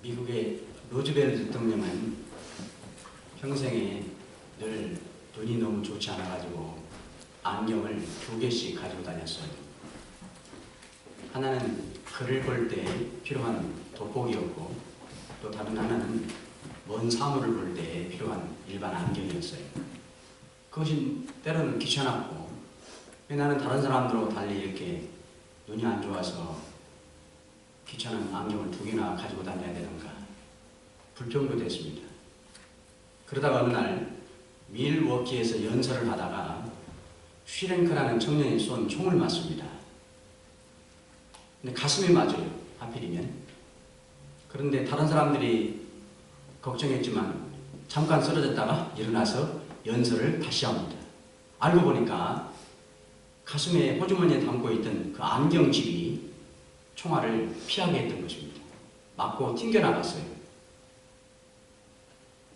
미국의 루즈벨트 대통령은 평생에 늘 눈이 너무 좋지 않아가지고 안경을 2개씩 가지고 다녔어요. 하나는 글을 볼 때 필요한 돋보기였고, 또 다른 하나는 먼 사물을 볼 때 필요한 일반 안경이었어요. 그것이 때로는 귀찮았고, 왜 나는 다른 사람들하고 달리 이렇게 눈이 안 좋아서 귀찮은 안경을 2개나 가지고 다녀야 되는가, 불평도 됐습니다. 그러다가 어느 날 밀워키에서 연설을 하다가 슈랭크라는 청년이 쏜 총을 맞습니다. 근데 가슴에 맞아요, 하필이면. 그런데 다른 사람들이 걱정했지만 잠깐 쓰러졌다가 일어나서 연설을 다시 합니다. 알고 보니까 가슴에 호주머니에 담고 있던 그 안경집이 총알을 피하게 했던 것입니다. 맞고 튕겨나갔어요.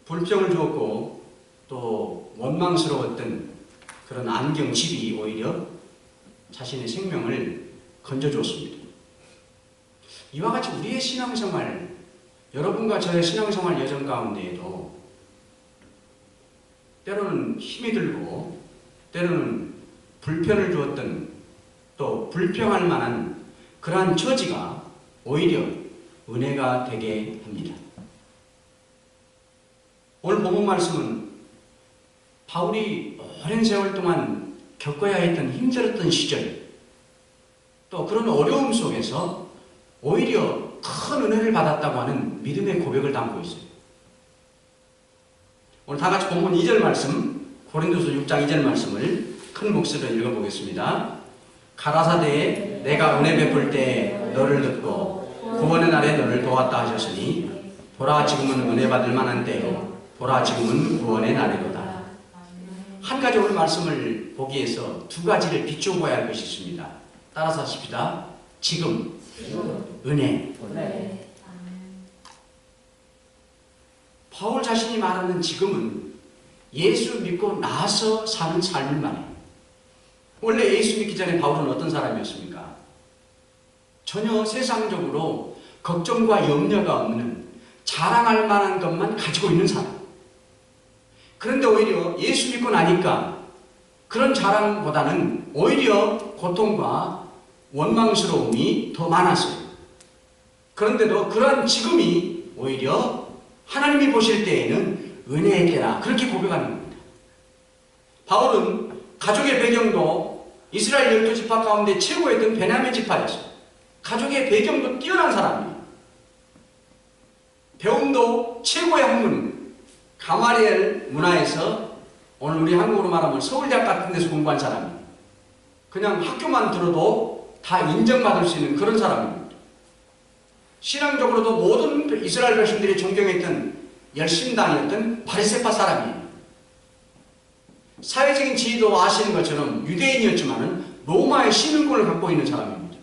불평을 주었고 또 원망스러웠던 그런 안경집이 오히려 자신의 생명을 건져줬습니다. 이와 같이 우리의 신앙생활, 여러분과 저의 신앙생활 여정 가운데에도 때로는 힘이 들고 때로는 불편을 주었던, 또 불평할 만한 그러한 처지가 오히려 은혜가 되게 합니다. 오늘 본문 말씀은 바울이 오랜 세월 동안 겪어야 했던 힘들었던 시절, 또 그런 어려움 속에서 오히려 큰 은혜를 받았다고 하는 믿음의 고백을 담고 있어요. 오늘 다 같이 본문 2절 말씀, 고린도서 6장 2절 말씀을 큰 목소리로 읽어보겠습니다. 가라사대에 내가 은혜 베풀 때 너를 듣고 구원의 날에 너를 도왔다 하셨으니 보라 지금은 은혜 받을 만한 때요 보라 지금은 구원의 날이로다. 한 가지 오늘 말씀을 보기 위해서 2가지를 비추어 봐야 할 것이 있습니다. 따라서 하십시다. 지금, 은혜. 바울 자신이 말하는 지금은 예수 믿고 나서 사는 삶을 말해요. 원래 예수 믿기 전에 바울은 어떤 사람이었습니까? 전혀 세상적으로 걱정과 염려가 없는, 자랑할 만한 것만 가지고 있는 사람. 그런데 오히려 예수 믿고 나니까 그런 자랑보다는 오히려 고통과 원망스러움이 더 많았어요. 그런데도 그런 지금이 오히려 하나님이 보실 때에는 은혜의 때라, 그렇게 고백하는 겁니다. 바울은 가족의 배경도 이스라엘 12지파 가운데 최고였던 베냐민 지파였어요. 가족의 배경도 뛰어난 사람이에요. 배움도 최고의 학문, 가마리엘 문화에서 오늘 우리 한국으로 말하면 서울대학 같은 데서 공부한 사람이에요. 그냥 학교만 들어도 다 인정받을 수 있는 그런 사람입니다. 신앙적으로도 모든 이스라엘 백성들이 존경했던 열심당이었던 바리새파 사람이에요. 사회적인 지위도 아시는 것처럼 유대인이었지만 로마의 시민권을 갖고 있는 사람입니다.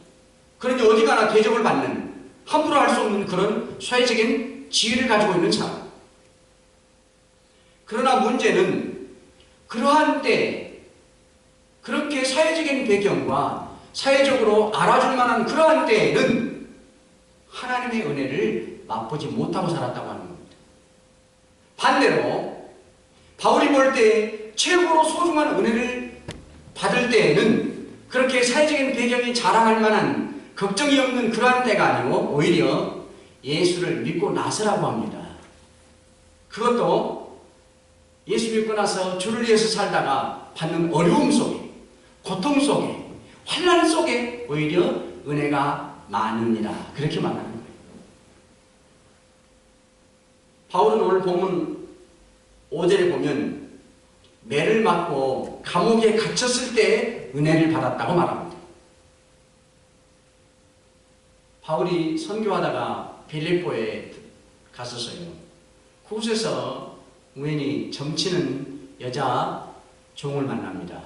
그러니 어디 가나 대접을 받는, 함부로 할 수 없는 그런 사회적인 지위를 가지고 있는 사람. 그러나 문제는 그러한 때 그렇게 사회적인 배경과 사회적으로 알아줄 만한 그러한 때에는 하나님의 은혜를 맛보지 못하고 살았다고 하는 겁니다. 반대로 바울이 볼 때 최고로 소중한 은혜를 받을 때에는 그렇게 사회적인 배경이 자랑할 만한 걱정이 없는 그러한 때가 아니고 오히려 예수를 믿고 나서라고 합니다. 그것도 예수 믿고 나서 주를 위해서 살다가 받는 어려움 속에, 고통 속에, 환난 속에 오히려 은혜가 많으니라, 그렇게 말하는 거예요. 바울은 오늘 본문 5절에 보면 매를 맞고 감옥에 갇혔을 때 은혜를 받았다고 말합니다. 바울이 선교하다가 빌립보에 갔었어요. 그곳에서 우연히 점치는 여자 종을 만납니다.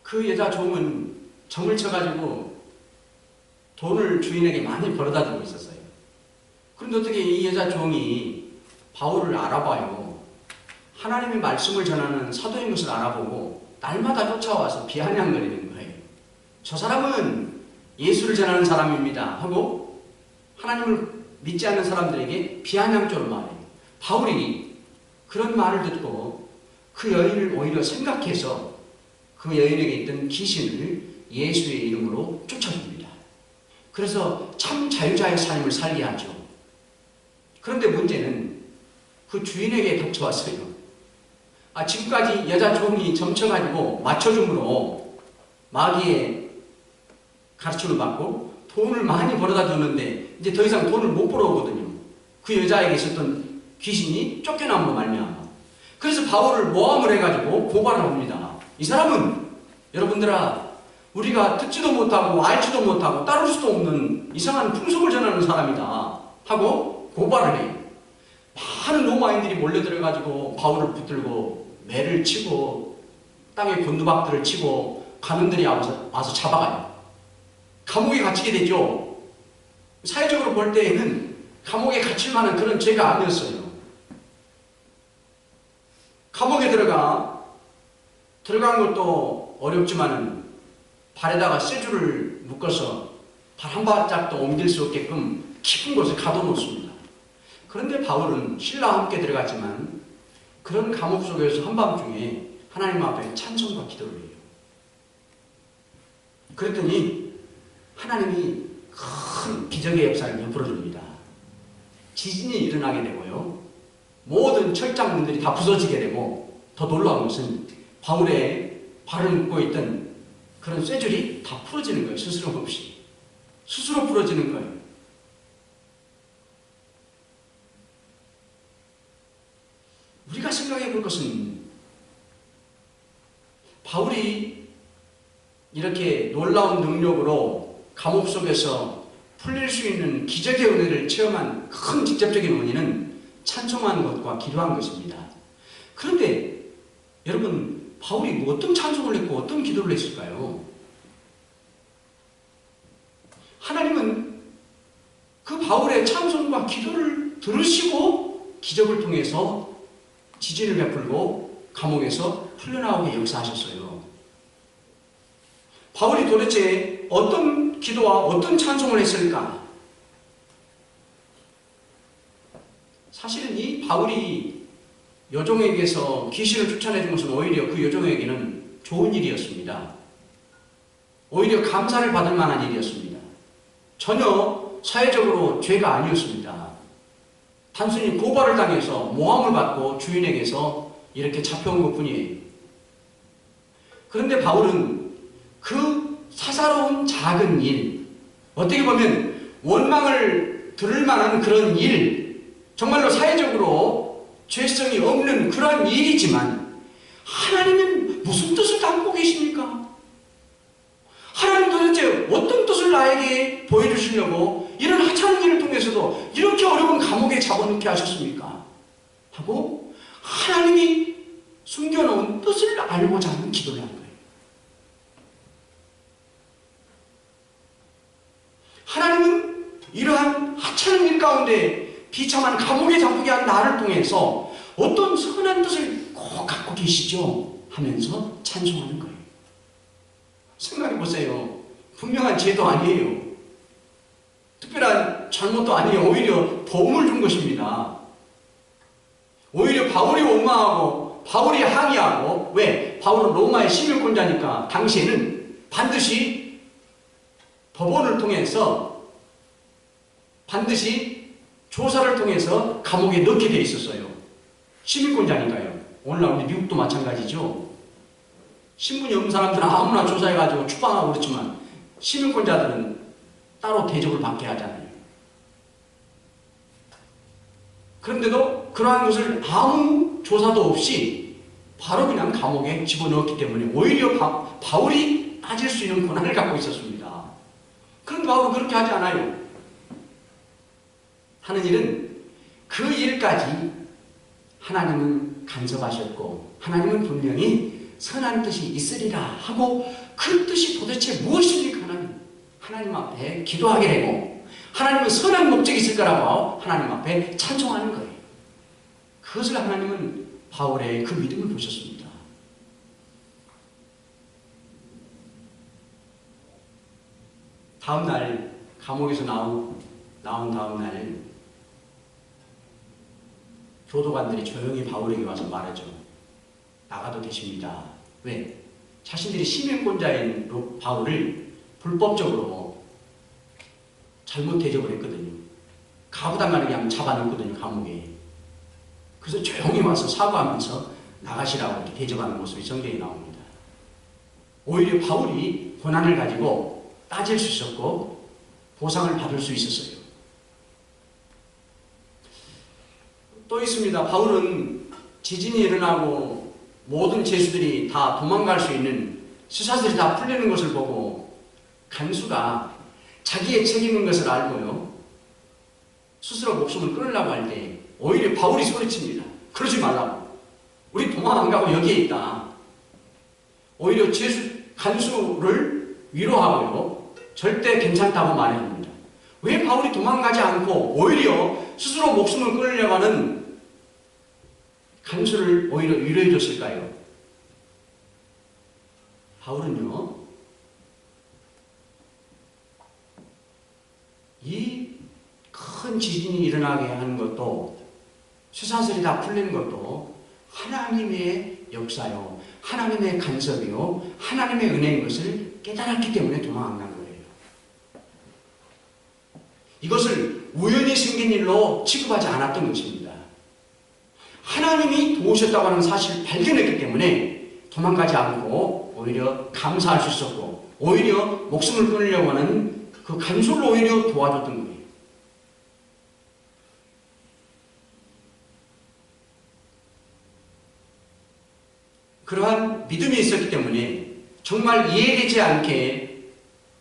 그 여자 종은 점을 쳐가지고 돈을 주인에게 많이 벌어다 주고 있었어요. 그런데 어떻게 이 여자 종이 바울을 알아봐요. 하나님의 말씀을 전하는 사도인 것을 알아보고 날마다 쫓아와서 비아냥거리는 거예요. 저 사람은 예수를 전하는 사람입니다 하고 하나님을 믿지 않는 사람들에게 비아냥조로 말해요. 바울이 그런 말을 듣고 그 여인을 오히려 생각해서 그 여인에게 있던 귀신을 예수의 이름으로 쫓아줍니다. 그래서 참 자유자의 삶을 살게 하죠. 그런데 문제는 그 주인에게 닥쳐왔어요. 지금까지 여자 종이 점쳐가지고 맞춰줌으로 마귀의 가르침을 받고 돈을 많이 벌어다 줬는데 이제 더 이상 돈을 못 벌어오거든요. 그 여자에게 있었던 귀신이 쫓겨남으로 말미암아. 그래서 바울을 모함을 해가지고 고발을 합니다. 이 사람은 여러분들아, 우리가 듣지도 못하고 알지도 못하고 따를 수도 없는 이상한 풍속을 전하는 사람이다 하고 고발을 해요. 많은 로마인들이 몰려들어가지고 바울을 붙들고 매를 치고 땅에 곤두박질을 치고 관원들이 와서 잡아가요. 감옥에 갇히게 되죠. 사회적으로 볼 때에는 감옥에 갇힐 만한 그런 죄가 아니었어요. 감옥에 들어간 것도 어렵지만은 발에다가 쇠줄을 묶어서 발 한 발짝도 옮길 수 없게끔 깊은 곳에 가둬놓습니다. 그런데 바울은 신라와 함께 들어갔지만 그런 감옥 속에서 한밤중에 하나님 앞에 찬송과 기도를 해요. 그랬더니 하나님이 큰 기적의 역사를 베풀어 줍니다. 지진이 일어나게 되고요. 모든 철장문들이 다 부서지게 되고, 더 놀라운 것은 바울의 발을 묶고 있던 그런 쇠줄이 다 풀어지는 거예요. 스스럼 없이. 스스로 풀어지는 거예요. 우리가 생각해 볼 것은 바울이 이렇게 놀라운 능력으로 감옥 속에서 풀릴 수 있는 기적의 은혜를 체험한 큰 직접적인 원인은 찬송하는 것과 기도한 것입니다. 그런데 여러분, 바울이 어떤 찬송을 했고 어떤 기도를 했을까요? 하나님은 그 바울의 찬송과 기도를 들으시고 기적을 통해서 지진을 베풀고 감옥에서 풀려나오게 역사하셨어요. 바울이 도대체 어떤 기도와 어떤 찬송을 했을까? 사실은 이 바울이 여종에게서 귀신을 쫓아내준 것은 오히려 그 여종에게는 좋은 일이었습니다. 오히려 감사를 받을 만한 일이었습니다. 전혀 사회적으로 죄가 아니었습니다. 단순히 고발을 당해서 모함을 받고 주인에게서 이렇게 잡혀온 것뿐이에요. 그런데 바울은 그 사사로운 작은 일, 어떻게 보면 원망을 들을 만한 그런 일, 정말로 사회적으로 죄성이 없는 그런 일이지만 하나님은 무슨 뜻을 담고 계십니까? 하나님 도대체 어떤 뜻을 나에게 보여주시려고 이런 하찮은 일을 통해서도 이렇게 어려운 감옥에 잡아넣게 하셨습니까? 하고 하나님이 숨겨놓은 뜻을 알고자 하는 기도를 한 거예요. 하나님은 이러한 하찮은 일 가운데 비참한 감옥에 잡히게 한 나를 통해서 어떤 선한 뜻을 꼭 갖고 계시죠? 하면서 찬송하는 거예요. 생각해 보세요. 분명한 죄도 아니에요. 특별한 잘못도 아니에요. 오히려 도움을 준 것입니다. 오히려 바울이 원망하고 바울이 항의하고, 왜? 바울은 로마의 시민권자니까 당시에는 반드시 법원을 통해서 반드시 조사를 통해서 감옥에 넣게 돼 있었어요. 시민권자니까요. 오늘날 우리 미국도 마찬가지죠. 신분이 없는 사람들은 아무나 조사해가지고 추방하고 그렇지만 시민권자들은 따로 대접을 받게 하잖아요. 그런데도 그러한 것을 아무 조사도 없이 바로 그냥 감옥에 집어넣었기 때문에 오히려 바울이 따질 수 있는 권한을 갖고 있었습니다. 그런데 바울은 그렇게 하지 않아요. 하는 일은 그 일까지 하나님은 간섭하셨고 하나님은 분명히 선한 뜻이 있으리라 하고, 그 뜻이 도대체 무엇입니까? 하나님 앞에 기도하게 되고 하나님은 선한 목적이 있을 거라고 하나님 앞에 찬송하는 거예요. 그것을 하나님은 바울의 그 믿음을 보셨습니다. 다음 날 감옥에서 나온 다음 날 교도관들이 조용히 바울에게 와서 말하죠. 나가도 되십니다. 왜? 자신들이 시민권자인 바울을 불법적으로 잘못 대접을 했거든요. 가부당하게 그냥 잡아넣거든요, 감옥에. 그래서 조용히 와서 사과하면서 나가시라고 이렇게 대접하는 모습이 성경에 나옵니다. 오히려 바울이 고난을 가지고 따질 수 있었고 보상을 받을 수 있었어요. 또 있습니다. 바울은 지진이 일어나고 모든 죄수들이 다 도망갈 수 있는 수사들이 다 풀리는 것을 보고 간수가 자기의 책임인 것을 알고요. 스스로 목숨을 끊으려고 할 때 오히려 바울이 소리칩니다. 그러지 말라고. 우리 도망 안 가고 여기에 있다. 오히려 간수를 위로하고요. 절대 괜찮다고 말합니다. 왜 바울이 도망가지 않고 오히려 스스로 목숨을 끊으려고 하는 간수를 오히려 위로해 줬을까요? 바울은요, 이 큰 지진이 일어나게 하는 것도 수사슬이 다 풀리는 것도 하나님의 역사요, 하나님의 간섭이요, 하나님의 은혜인 것을 깨달았기 때문에 도망 안 간 거예요. 이것을 우연히 생긴 일로 취급하지 않았던 것입니다. 하나님이 도우셨다고 하는 사실을 발견했기 때문에 도망가지 않고 오히려 감사할 수 있었고 오히려 목숨을 끊으려고 하는 그 간수를 오히려 도와줬던 거예요. 그러한 믿음이 있었기 때문에 정말 이해되지 않게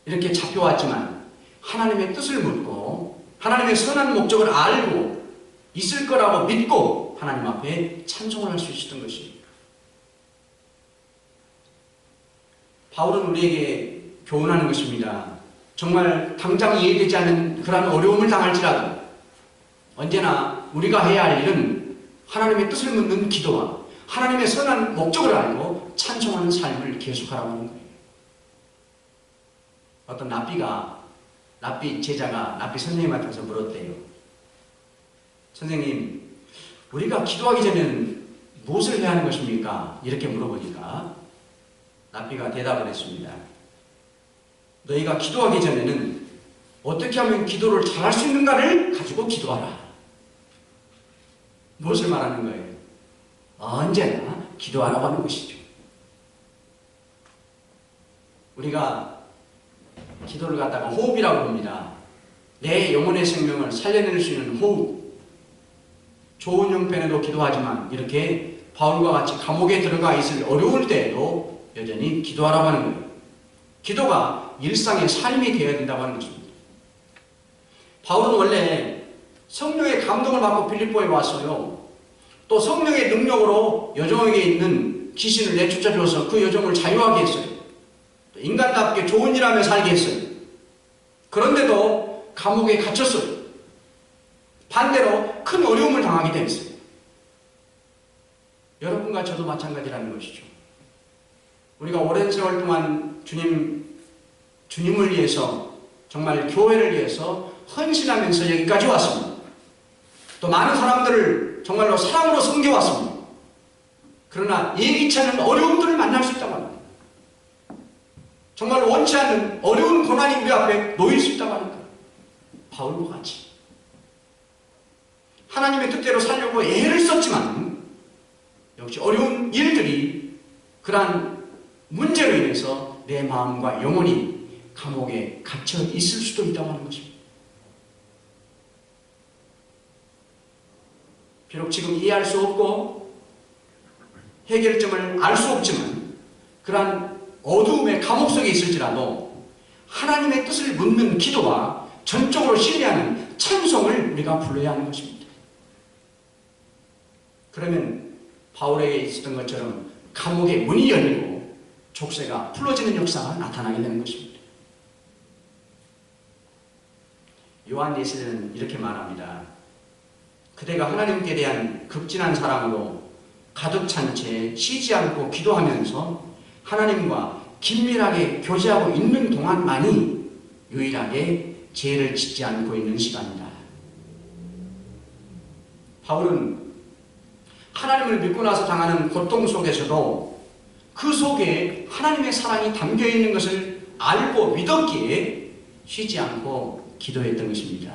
이렇게 잡혀왔지만 하나님의 뜻을 묻고 하나님의 선한 목적을 알고 있을 거라고 믿고 하나님 앞에 찬송을 할 수 있었던 것입니다. 바울은 우리에게 교훈하는 것입니다. 정말 당장 이해되지 않는 그런 어려움을 당할지라도 언제나 우리가 해야 할 일은 하나님의 뜻을 묻는 기도와 하나님의 선한 목적을 알고 찬송하는 삶을 계속하라고 하는 거예요. 어떤 랍비 제자가 랍비 선생님한테서 물었대요. 선생님, 우리가 기도하기 전에는 무엇을 해야 하는 것입니까? 이렇게 물어보니까 랍비가 대답을 했습니다. 너희가 기도하기 전에는 어떻게 하면 기도를 잘할 수 있는가를 가지고 기도하라. 무엇을 말하는 거예요? 언제나 기도하라고 하는 것이죠. 우리가 기도를 갖다가 호흡이라고 합니다. 내 영혼의 생명을 살려낼 수 있는 호흡. 좋은 형편에도 기도하지만 이렇게 바울과 같이 감옥에 들어가 있을 어려울 때에도 여전히 기도하라고 하는 거예요. 기도가 일상의 삶이 되어야 된다고 하는 것입니다. 바울은 원래 성령의 감동을 받고 필리포에 왔어요. 또 성령의 능력으로 여종에게 있는 귀신을 내쫓아줘서 그 여종을 자유하게 했어요. 인간답게 좋은 일하며 살게 했어요. 그런데도 감옥에 갇혔어요. 반대로 큰 어려움을 당하게 됐어요. 여러분과 저도 마찬가지라는 것이죠. 우리가 오랜 세월 동안 주님을 위해서 정말 교회를 위해서 헌신하면서 여기까지 왔습니다. 또 많은 사람들을 정말로 사랑으로 섬겨왔습니다. 그러나 예기치 않은 어려움들을 만날 수 있다고 합니다. 정말 원치 않는 어려운 고난이 우리 앞에 놓일 수 있다고 하니까 바울과 같이 하나님의 뜻대로 살려고 애를 썼지만 역시 어려운 일들이 그러한 문제로 인해서 내 마음과 영혼이 감옥에 갇혀 있을 수도 있다고 하는 것입니다. 비록 지금 이해할 수 없고 해결점을 알 수 없지만 그러한 어두움의 감옥 속에 있을지라도 하나님의 뜻을 묻는 기도와 전적으로 신뢰하는 찬송을 우리가 불러야 하는 것입니다. 그러면 바울에게 있었던 것처럼 감옥의 문이 열리고 족쇄가 풀어지는 역사가 나타나게 되는 것입니다. 요한 예수는 이렇게 말합니다. 그대가 하나님께 대한 극진한 사랑으로 가득 찬 채 쉬지 않고 기도하면서 하나님과 긴밀하게 교제하고 있는 동안만이 유일하게 죄를 짓지 않고 있는 시간이다. 바울은 하나님을 믿고 나서 당하는 고통 속에서도 그 속에 하나님의 사랑이 담겨 있는 것을 알고 믿었기에 쉬지 않고 기도했던 것입니다.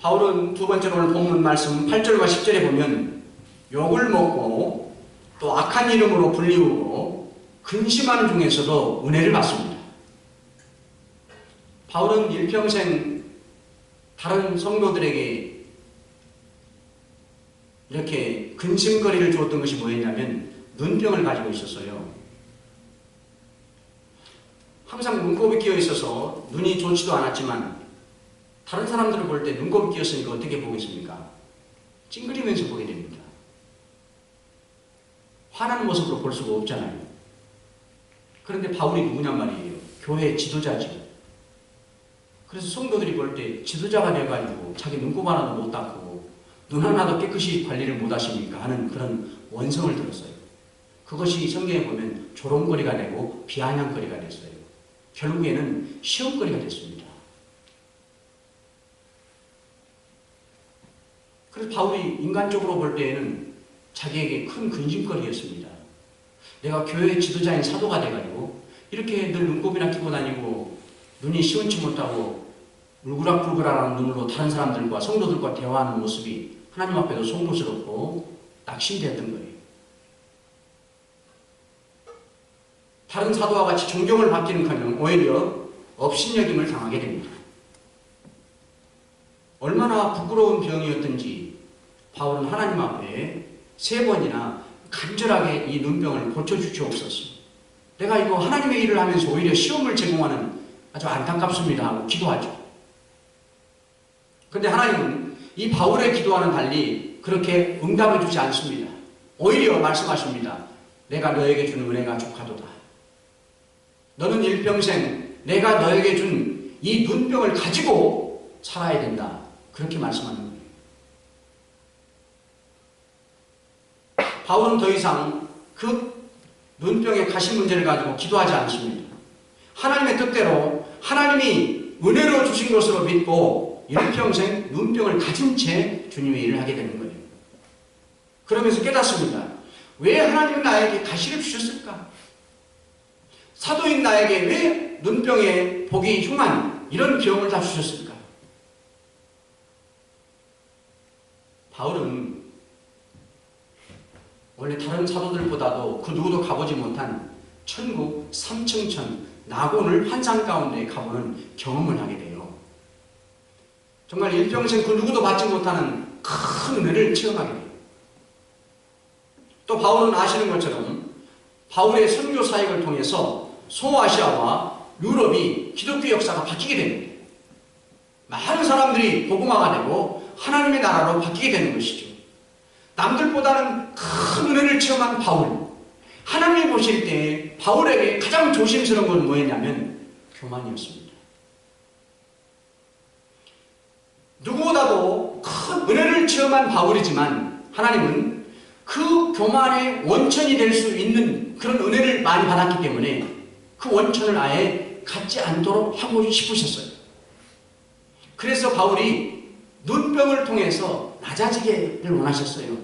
바울은 두 번째로 오늘 본문 말씀 8절과 10절에 보면 욕을 먹고 또 악한 이름으로 불리우고 근심하는 중에서도 은혜를 받습니다. 바울은 일평생 다른 성도들에게 이렇게 근심거리를 주었던 것이 뭐였냐면 눈병을 가지고 있었어요. 항상 눈곱이 끼어 있어서 눈이 좋지도 않았지만 다른 사람들을 볼 때 눈곱이 끼었으니까 어떻게 보겠습니까? 찡그리면서 보게 됩니다. 화나는 모습으로 볼 수가 없잖아요. 그런데 바울이 누구냔 말이에요. 교회 지도자죠. 그래서 성도들이 볼 때 지도자가 돼가지고 자기 눈곱 하나도 못 닦고 눈 하나도 깨끗이 관리를 못 하십니까? 하는 그런 원성을 들었어요. 그것이 성경에 보면 조롱거리가 되고 비아냥거리가 됐어요. 결국에는 시험거리가 됐습니다. 그래서 바울이 인간적으로 볼 때에는 자기에게 큰 근심거리였습니다. 내가 교회의 지도자인 사도가 돼가지고 이렇게 늘 눈곱이나 끼고 다니고 눈이 시원치 못하고 울그락불그락한 눈으로 다른 사람들과 성도들과 대화하는 모습이 하나님 앞에도 송구스럽고 낙심되었던 거예요. 다른 사도와 같이 존경을 받기는커녕 오히려 업신여김을 당하게 됩니다. 얼마나 부끄러운 병이었든지 바울은 하나님 앞에 3번이나 간절하게 이 눈병을 고쳐주시옵소서. 내가 이거 하나님의 일을 하면서 오히려 시험을 제공하는 아주 안타깝습니다 하고 기도하죠. 그런데 하나님은 이 바울의 기도와는 달리 그렇게 응답을 주지 않습니다. 오히려 말씀하십니다. 내가 너에게 준 은혜가 족하도다. 너는 일평생 내가 너에게 준 이 눈병을 가지고 살아야 된다. 그렇게 말씀하는 거예요. 바울은 더 이상 그 눈병의 가시 문제를 가지고 기도하지 않습니다. 하나님의 뜻대로 하나님이 은혜로 주신 것으로 믿고 일평생 눈병을 가진 채 주님의 일을 하게 되는 거예요. 그러면서 깨닫습니다. 왜 하나님은 나에게 가시를 주셨을까? 사도인 나에게 왜 눈병에 보기 흉한 이런 병을 다 주셨을까? 바울은 원래 다른 사도들보다도 그 누구도 가보지 못한 천국 삼층천 낙원을 환상 가운데 가보는 경험을 하게 돼요. 정말 일평생 그 누구도 받지 못하는 큰 은혜를 체험하게 돼요. 또 바울은 아시는 것처럼 바울의 선교 사역을 통해서 소아시아와 유럽이 기독교 역사가 바뀌게 됩니다. 많은 사람들이 복음화가 되고 하나님의 나라로 바뀌게 되는 것이죠. 남들보다는 큰 은혜를 체험한 바울. 하나님이 보실 때 바울에게 가장 조심스러운 건 뭐였냐면 교만이었습니다. 누구보다도 큰 은혜를 체험한 바울이지만 하나님은 그 교만의 원천이 될 수 있는 그런 은혜를 많이 받았기 때문에 그 원천을 아예 갖지 않도록 하고 싶으셨어요. 그래서 바울이 눈병을 통해서 낮아지기를 원하셨어요.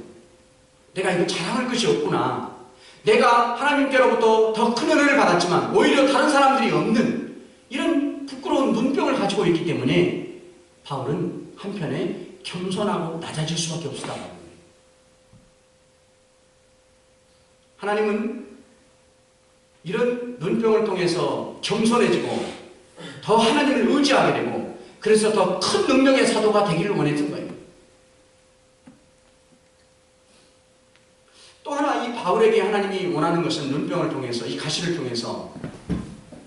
내가 이거 자랑할 것이 없구나. 내가 하나님께로부터 더 큰 은혜를 받았지만 오히려 다른 사람들이 없는 이런 부끄러운 눈병을 가지고 있기 때문에 바울은 한편에 겸손하고 낮아질 수밖에 없었다고 합니다. 하나님은 이런 눈병을 통해서 겸손해지고 더 하나님을 의지하게 되고 그래서 더 큰 능력의 사도가 되기를 원했던 거예요. 또 하나 이 바울에게 하나님이 원하는 것은 눈병을 통해서 이 가시를 통해서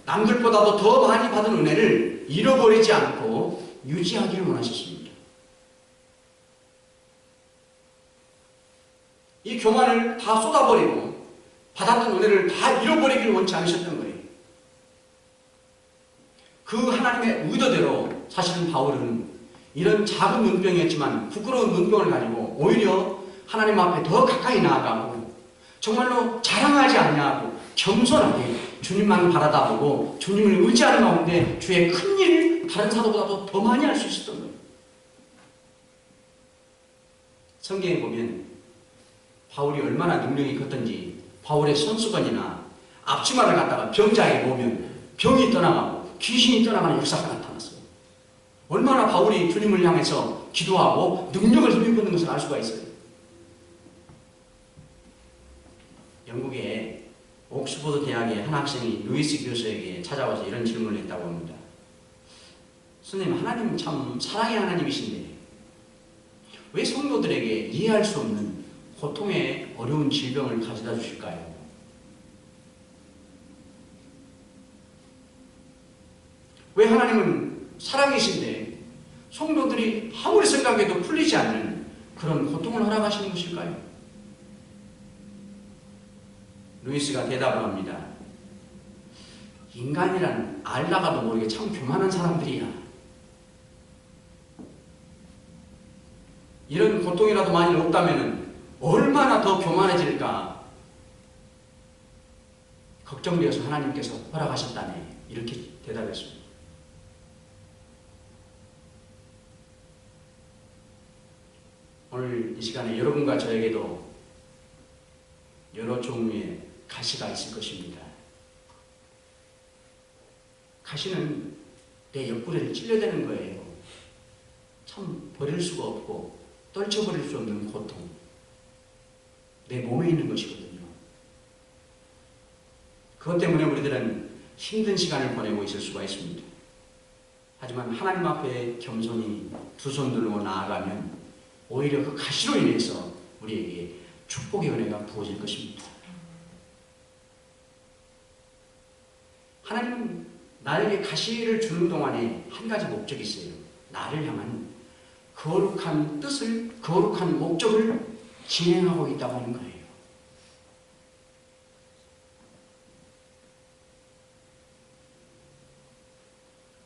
남들보다도 더 많이 받은 은혜를 잃어버리지 않고 유지하기를 원하셨습니다. 이 교만을 다 쏟아버리고 받았던 은혜를 다 잃어버리기를 원치 않으셨던 거예요. 그 하나님의 의도대로 사실은 바울은 이런 작은 눈병이었지만 부끄러운 눈병을 가지고 오히려 하나님 앞에 더 가까이 나아가고 정말로 자랑하지 않냐고 겸손하게 주님만 바라다보고 주님을 의지하는 가운데 주의 큰 일을 다른 사도보다도 더 많이 할 수 있었던 거예요. 성경에 보면 바울이 얼마나 능력이 컸던지 바울의 손수건이나 앞치마를 갖다가 병자에게 보면 병이 떠나가고 귀신이 떠나가는 역사가 나타났어요. 얼마나 바울이 주님을 향해서 기도하고 능력을 힘입는 것을 알 수가 있어요. 영국의 옥스퍼드 대학의 한 학생이 루이스 교수에게 찾아와서 이런 질문을 했다고 합니다. 선생님, 하나님은 참 사랑의 하나님이신데 왜 성도들에게 이해할 수 없는 고통의 어려운 질병을 가져다 주실까요? 왜 하나님은 사랑이신데 성도들이 아무리 생각해도 풀리지 않는 그런 고통을 허락하시는 것일까요? 루이스가 대답을 합니다. 인간이란 알다가도 모르게 참 교만한 사람들이야. 이런 고통이라도 만일 없다면 얼마나 더 교만해질까 걱정되어서 하나님께서 허락하셨다네. 이렇게 대답했습니다. 오늘 이 시간에 여러분과 저에게도 여러 종류의 가시가 있을 것입니다. 가시는 내 옆구리를 찔려대는 거예요. 참 버릴 수가 없고 떨쳐버릴 수 없는 고통. 내 몸에 있는 것이거든요. 그것 때문에 우리들은 힘든 시간을 보내고 있을 수가 있습니다. 하지만 하나님 앞에 겸손히 두 손 들고 나아가면 오히려 그 가시로 인해서 우리에게 축복의 은혜가 부어질 것입니다. 하나님은 나에게 가시를 주는 동안에 한 가지 목적이 있어요. 나를 향한 거룩한 뜻을, 거룩한 목적을 진행하고 있다고 하는 거예요.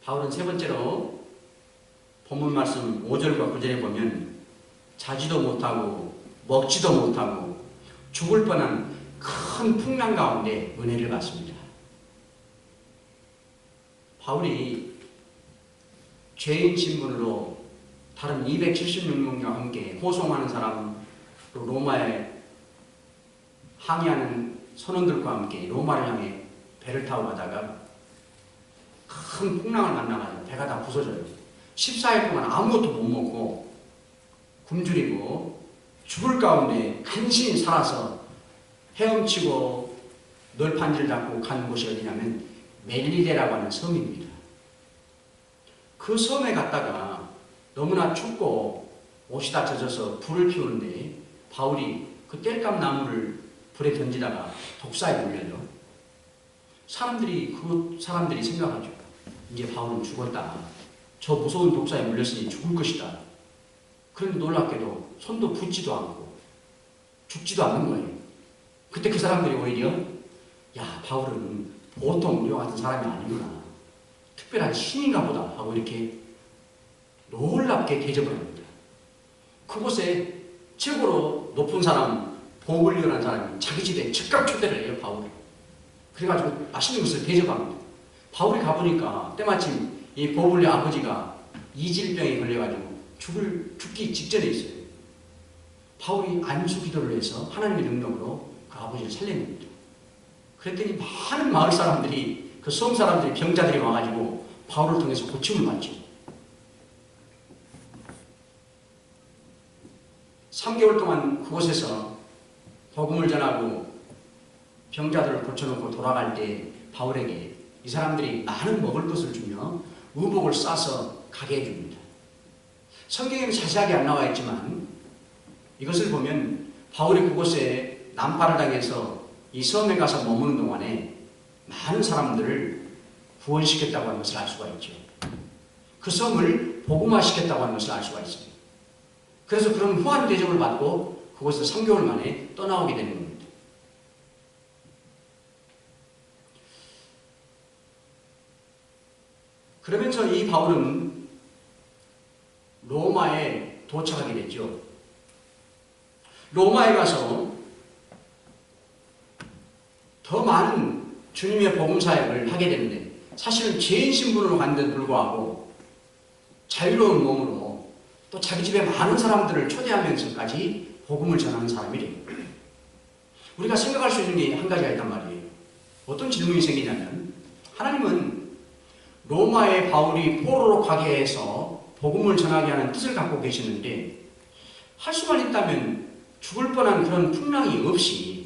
바울은 세 번째로 본문 말씀 5절과 9절에 보면 자지도 못하고 먹지도 못하고 죽을 뻔한 큰 풍랑 가운데 은혜를 받습니다. 바울이 죄인 신분으로 다른 276명과 함께 호송하는 사람, 또 로마에 항해하는 선원들과 함께 로마를 향해 배를 타고 가다가 큰 풍랑을 만나가지고 배가 다 부서져요. 14일 동안 아무것도 못 먹고 굶주리고 죽을 가운데 간신히 살아서 헤엄치고 널판지를 잡고 간 곳이 어디냐면 멜리데라고 하는 섬입니다. 그 섬에 갔다가 너무나 춥고 옷이 다 젖어서 불을 피우는데 바울이 그 땔감 나무를 불에 던지다가 독사에 물려요. 사람들이 생각하죠. 이제 바울은 죽었다. 저 무서운 독사에 물렸으니 죽을 것이다. 그런데 놀랍게도 손도 붓지도 않고 죽지도 않는 거예요. 그때 그 사람들이 오히려 야, 바울은 보통 우리와 같은 사람이 아니구나. 특별한 신인가 보다 하고 이렇게 놀랍게 대접을 합니다. 그곳에 최고로 높은 사람, 보글리오라는 사람이 자기 집에 즉각 초대를 해요, 바울을. 그래가지고 맛있는 것을 대접합니다. 바울이 가보니까 때마침 이 보글리오 아버지가 이질병에 걸려가지고 죽기 직전에 있어요. 바울이 안수 기도를 해서 하나님의 능력으로 그 아버지를 살려냅니다. 그랬더니 많은 마을 사람들이, 그 섬 사람들이, 병자들이 와가지고 바울을 통해서 고침을 받죠. 3개월 동안 그곳에서 복음을 전하고 병자들을 고쳐놓고 돌아갈 때 바울에게 이 사람들이 많은 먹을 것을 주며 의복을 싸서 가게 해줍니다. 성경에는 자세하게 안 나와 있지만 이것을 보면 바울이 그곳에 난파를 당해서 이 섬에 가서 머무는 동안에 많은 사람들을 구원시켰다고 하는 것을 알 수가 있죠. 그 섬을 복음화시켰다고 하는 것을 알 수가 있습니다. 그래서 그런 후한 대접을 받고 그곳에서 3개월 만에 떠나오게 되는 겁니다. 그러면서 이 바울은 로마에 도착하게 됐죠. 로마에 가서 더 많은 주님의 복음 사역을 하게 되는데 사실은 죄인 신분으로 갔는데도 불구하고 자유로운 몸으로 또 자기 집에 많은 사람들을 초대하면서까지 복음을 전하는 사람이래요. 우리가 생각할 수 있는 게 한 가지가 있단 말이에요. 어떤 질문이 생기냐면 하나님은 로마의 바울이 포로로 가게 해서 복음을 전하게 하는 뜻을 갖고 계시는데 할 수만 있다면 죽을 뻔한 그런 풍랑이 없이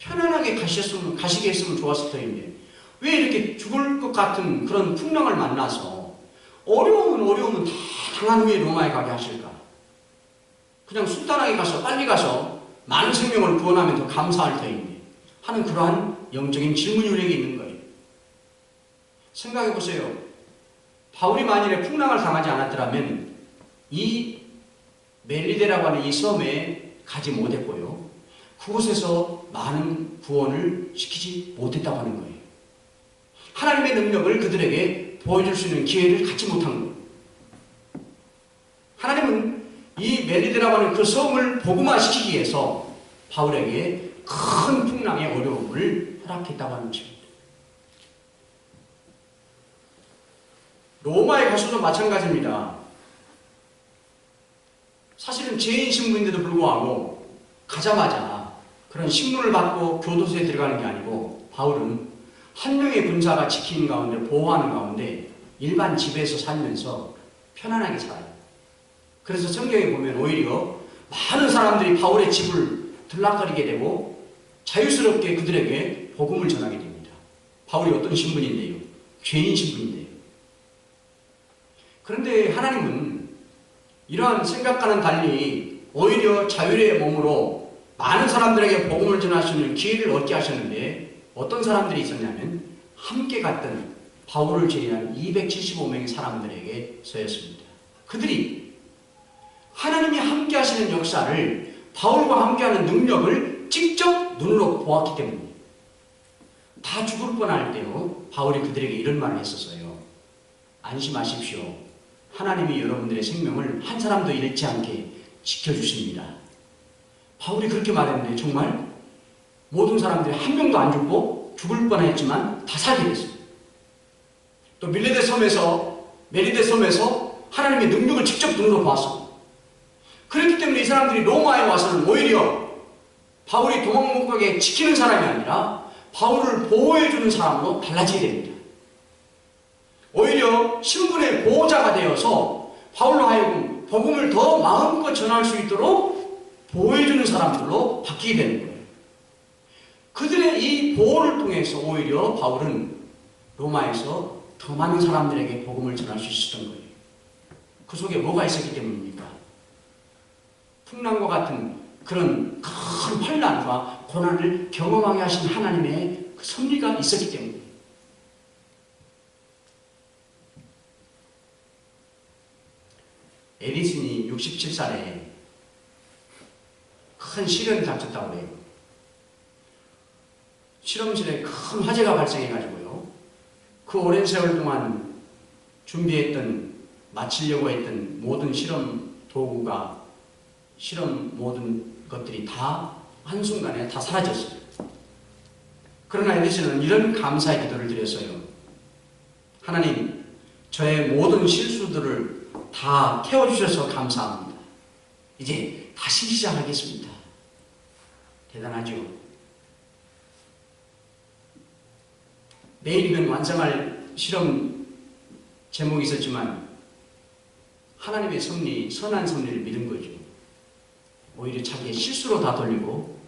편안하게 가시게 했으면 좋았을 터인데 왜 이렇게 죽을 것 같은 그런 풍랑을 만나서 어려움은 다 당한 후에 로마에 가게 하실까? 그냥 순탄하게 가서 빨리 가서 많은 생명을 구원하면 더 감사할 터인데 하는 그러한 영적인 질문이 우리에게 있는 거예요. 생각해 보세요. 바울이 만일에 풍랑을 당하지 않았더라면 이 멜리데라고 하는 이 섬에 가지 못했고요. 그곳에서 많은 구원을 시키지 못했다고 하는 거예요. 하나님의 능력을 그들에게 보여줄 수 있는 기회를 갖지 못한 거예요. 하나님은 이 멜리데라고 하는 그 섬을 복음화시키기 위해서 바울에게 큰 풍랑의 어려움을 허락했다고 하는 것입니다. 로마에 가서도 마찬가지입니다. 사실은 죄인 신분인데도 불구하고 가자마자 그런 신문을 받고 교도소에 들어가는 게 아니고 바울은 한 명의 군사가 지키는 가운데 보호하는 가운데 일반 집에서 살면서 편안하게 살아요. 그래서 성경에 보면 오히려 많은 사람들이 바울의 집을 들락거리게 되고 자유스럽게 그들에게 복음을 전하게 됩니다. 바울이 어떤 신분인데요? 죄인 신분인데요. 그런데 하나님은 이러한 생각과는 달리 오히려 자유의 몸으로 많은 사람들에게 복음을 전할 수 있는 기회를 얻게 하셨는데 어떤 사람들이 있었냐면 함께 갔던 바울을 제외한 275명의 사람들에게서였습니다. 그들이 하나님이 함께 하시는 역사를 바울과 함께하는 능력을 직접 눈으로 보았기 때문에 다 죽을 뻔할 때요 바울이 그들에게 이런 말을 했었어요. 안심하십시오. 하나님이 여러분들의 생명을 한 사람도 잃지 않게 지켜주십니다. 바울이 그렇게 말했는데 정말 모든 사람들이 한 명도 안 죽고 죽을 뻔했지만 다 살게 됐어요. 또 멜리데 섬에서 하나님의 능력을 직접 눈으로 보았습니다. 그렇기 때문에 이 사람들이 로마에 와서는 오히려 바울이 도망 못 가게 지키는 사람이 아니라 바울을 보호해주는 사람으로 달라지게 됩니다. 오히려 신분의 보호자가 되어서 바울로 하여금 복음을 더 마음껏 전할 수 있도록 보호해주는 사람들로 바뀌게 되는 거예요. 그들의 이 보호를 통해서 오히려 바울은 로마에서 더 많은 사람들에게 복음을 전할 수 있었던 거예요. 그 속에 뭐가 있었기 때문입니까? 풍랑과 같은 그런 큰 환난과 고난을 경험하게 하신 하나님의 그 섭리가 있었기 때문입니다. 에디슨이 67살에 큰 시련이 닥쳤다고 해요. 실험실에 큰 화재가 발생해가지고요. 그 오랜 세월 동안 마치려고 했던 모든 실험 도구가, 실험 모든 것들이 다 한순간에 다 사라졌어요. 그러나 에디슨은 이런 감사의 기도를 드렸어요. 하나님, 저의 모든 실수들을 다 태워주셔서 감사합니다. 이제 다시 시작하겠습니다. 대단하죠? 내일이면 완성할 실험 제목이 있었지만 하나님의 섭리, 선한 섭리를 믿은 거죠. 오히려 자기의 실수로 다 돌리고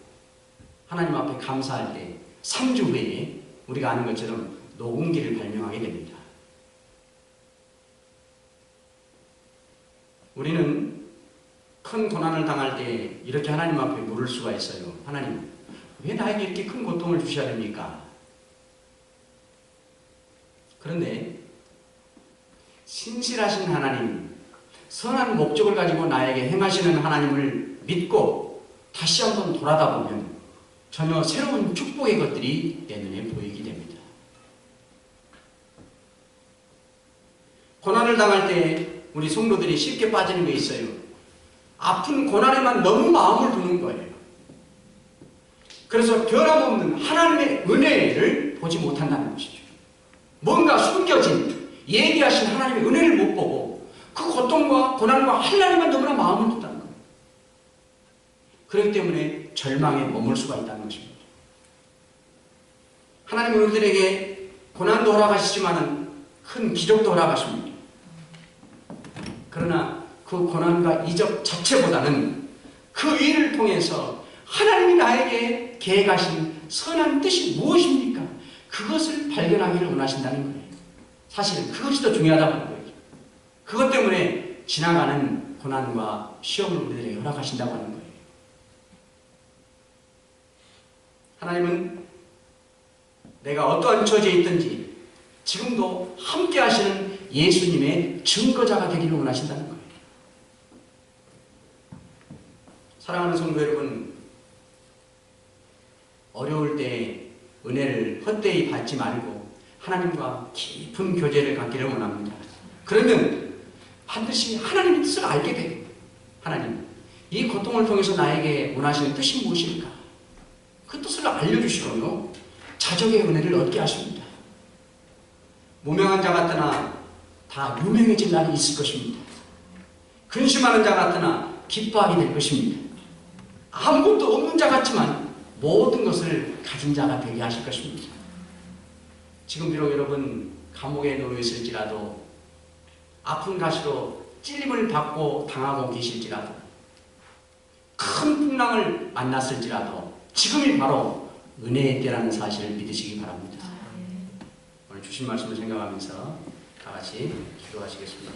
하나님 앞에 감사할 때 3주 후에 우리가 아는 것처럼 녹음기를 발명하게 됩니다. 우리는 큰 고난을 당할 때 이렇게 하나님 앞에 물을 수가 있어요. 하나님, 왜 나에게 이렇게 큰 고통을 주셔야 됩니까? 그런데 신실하신 하나님, 선한 목적을 가지고 나에게 행하시는 하나님을 믿고 다시 한번 돌아다 보면 전혀 새로운 축복의 것들이 내 눈에 보이게 됩니다. 고난을 당할 때 우리 성도들이 쉽게 빠지는 게 있어요. 아픈 고난에만 너무 마음을 두는 거예요. 그래서 변함없는 하나님의 은혜를 보지 못한다는 것이죠. 뭔가 숨겨진 예비하신 하나님의 은혜를 못 보고 그 고통과 고난과 하나님만 너무나 마음을 둔다는 거예요. 그렇기 때문에 절망에 머물 수가 있다는 것입니다. 하나님은 우리들에게 고난도 허락하시지만 큰 기적도 허락하십니다. 그러나 그 고난과 이적 자체보다는 그 일을 통해서 하나님이 나에게 계획하신 선한 뜻이 무엇입니까? 그것을 발견하기를 원하신다는 거예요. 사실은 그것이 더 중요하다고 하는 거예요. 그것 때문에 지나가는 고난과 시험을 우리들에게 허락하신다고 하는 거예요. 하나님은 내가 어떠한 처지에 있든지 지금도 함께 하시는 예수님의 증거자가 되기를 원하신다는 거예요. 사랑하는 성도 여러분, 어려울 때 은혜를 헛되이 받지 말고 하나님과 깊은 교제를 갖기를 원합니다. 그러면 반드시 하나님의 뜻을 알게 되고, 하나님, 이 고통을 통해서 나에게 원하시는 뜻이 무엇일까? 그 뜻을 알려주시고요, 자적의 은혜를 얻게 하십니다. 무명한 자 같으나 다 유명해질 날이 있을 것입니다. 근심하는 자 같으나 기뻐하게 될 것입니다. 아무것도 없는 자 같지만 모든 것을 가진 자가 되게 하실 것입니다. 지금 비록 여러분 감옥에 놓여 있을지라도, 아픈 가시로 찔림을 받고 당하고 계실지라도, 큰 풍랑을 만났을지라도 지금이 바로 은혜의 때라는 사실을 믿으시기 바랍니다. 오늘 주신 말씀을 생각하면서 다 같이 기도하시겠습니다.